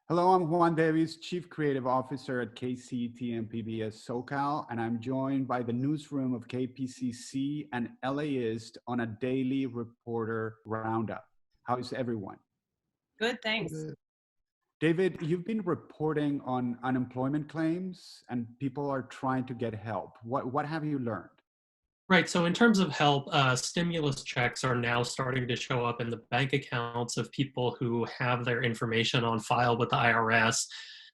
Hello, I'm Juan Davis, Chief Creative Officer at KCET and PBS SoCal, and I'm joined by the newsroom of KPCC and LAist on a daily reporter roundup. How is everyone? Good, thanks. Good. David, you've been reporting on unemployment claims and people are trying to get help. What have you learned? Right. So in terms of help, stimulus checks are now starting to show up in the bank accounts of people who have their information on file with the IRS.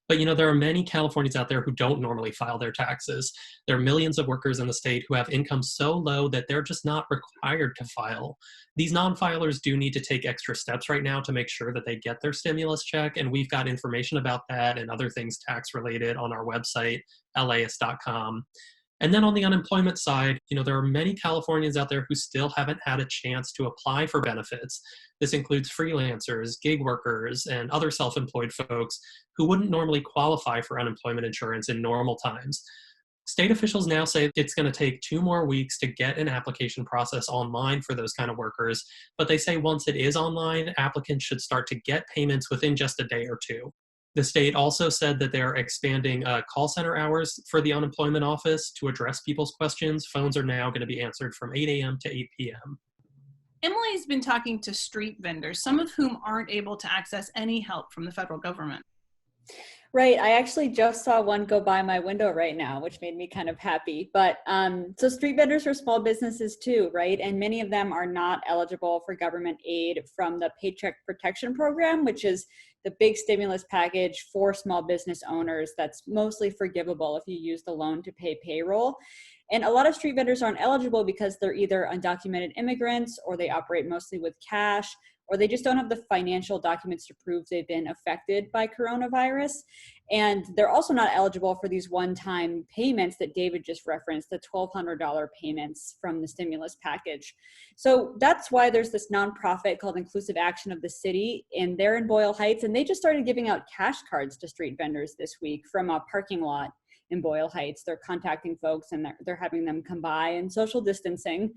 But there are many Californians out there who don't normally file their taxes. There are millions of workers in the state who have incomes so low that they're just not required to file. These non-filers do need to take extra steps right now to make sure that they get their stimulus check. And we've got information about that and other things tax related on our website, laist.com. And then on the unemployment side, there are many Californians out there who still haven't had a chance to apply for benefits. This includes freelancers, gig workers, and other self-employed folks who wouldn't normally qualify for unemployment insurance in normal times. State officials now say it's going to take 2 more weeks to get an application process online for those kind of workers, but they say once it is online, applicants should start to get payments within just a day or two. The state also said that they're expanding call center hours for the unemployment office to address people's questions. Phones are now going to be answered from 8 a.m. to 8 p.m. Emily's been talking to street vendors, some of whom aren't able to access any help from the federal government. Right. I actually just saw one go by my window right now, which made me kind of happy. But so street vendors are small businesses too, right? And many of them are not eligible for government aid from the Paycheck Protection Program, which is the big stimulus package for small business owners that's mostly forgivable if you use the loan to pay payroll. And a lot of street vendors aren't eligible because they're either undocumented immigrants or they operate mostly with cash, or they just don't have the financial documents to prove they've been affected by coronavirus. And they're also not eligible for these one-time payments that David just referenced, the $1,200 payments from the stimulus package. So that's why there's this nonprofit called Inclusive Action of the City, and they're in Boyle Heights, and they just started giving out cash cards to street vendors this week from a parking lot in Boyle Heights. They're contacting folks and they're having them come by and social distancing.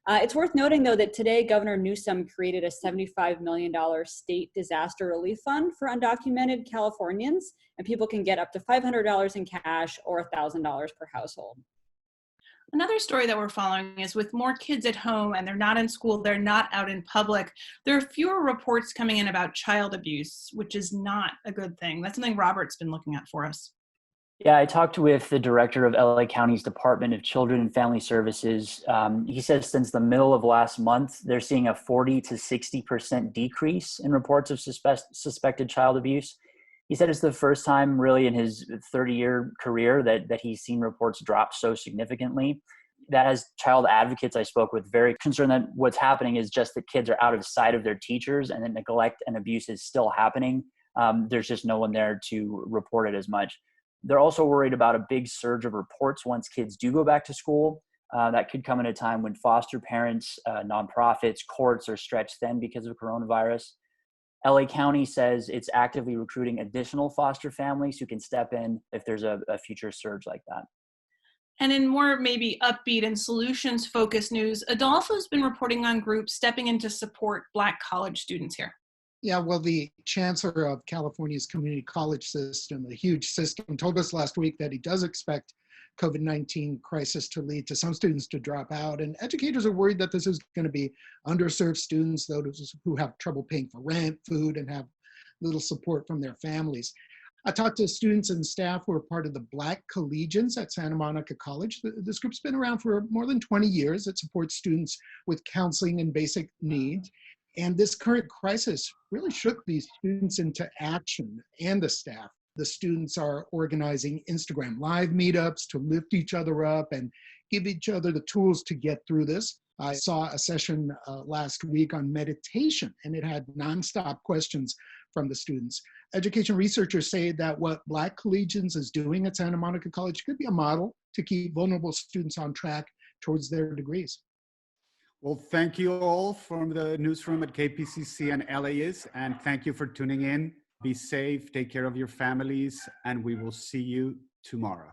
It's worth noting, though, that today Governor Newsom created a $75 million state disaster relief fund for undocumented Californians, and people can get up to $500 in cash or $1,000 per household. Another story that we're following is with more kids at home and they're not in school, they're not out in public, there are fewer reports coming in about child abuse, which is not a good thing. That's something Robert's been looking at for us. Yeah, I talked with the director of LA County's Department of Children and Family Services. He says since the middle of last month, they're seeing a 40 to 60% decrease in reports of suspected child abuse. He said it's the first time really in his 30-year career that he's seen reports drop so significantly. That as child advocates I spoke with, very concerned that what's happening is just that kids are out of sight of their teachers and that neglect and abuse is still happening. There's just no one there to report it as much. They're also worried about a big surge of reports once kids do go back to school. That could come at a time when foster parents, nonprofits, courts are stretched thin because of coronavirus. LA County says it's actively recruiting additional foster families who can step in if there's a future surge like that. And in more maybe upbeat and solutions-focused news, Adolfo's been reporting on groups stepping in to support Black college students here. Yeah, well, the chancellor of California's community college system, a huge system, told us last week that he does expect COVID-19 crisis to lead to some students to drop out. And educators are worried that this is going to be underserved students, those who have trouble paying for rent, food, and have little support from their families. I talked to students and staff who are part of the Black Collegians at Santa Monica College. This group's been around for more than 20 years. It supports students with counseling and basic needs. And this current crisis really shook these students into action and the staff. The students are organizing Instagram live meetups to lift each other up and give each other the tools to get through this. I saw a session last week on meditation, and it had nonstop questions from the students. Education researchers say that what Black Collegians is doing at Santa Monica College could be a model to keep vulnerable students on track towards their degrees. Well, thank you all from the newsroom at KPCC and LAist, and thank you for tuning in. Be safe, take care of your families, and we will see you tomorrow.